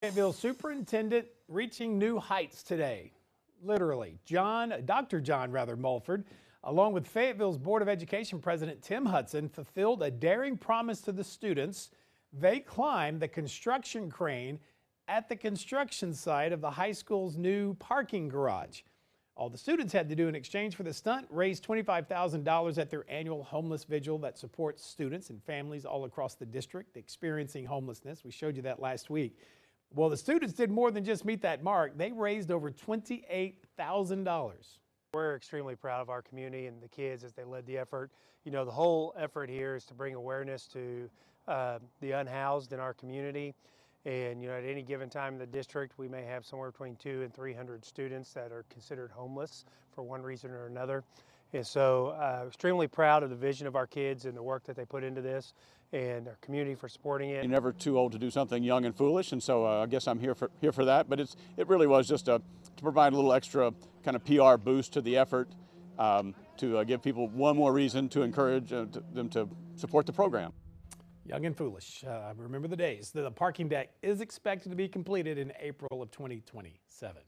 Fayetteville superintendent reaching new heights today. Literally, Dr. John Mulford, along with Fayetteville's Board of Education President Tim Hudson, fulfilled a daring promise to the students. They climbed the construction crane at the construction site of the high school's new parking garage. All the students had to do in exchange for the stunt, raise $25,000 at their annual homeless vigil that supports students and families all across the district experiencing homelessness. We showed you that last week. Well, the students did more than just meet that mark. They raised over $28,000. We're extremely proud of our community and the kids as they led the effort. You know, the whole effort here is to bring awareness to the unhoused in our community. And, you know, at any given time in the district, we may have somewhere between 200 and 300 students that are considered homeless for one reason or another. And so extremely proud of the vision of our kids and the work that they put into this and our community for supporting it. You're never too old to do something young and foolish, and so I guess I'm here for that. But it really was just to provide a little extra kind of PR boost to the effort, to give people one more reason to encourage them to support the program. Young and foolish. Remember the days. The parking deck is expected to be completed in April of 2027.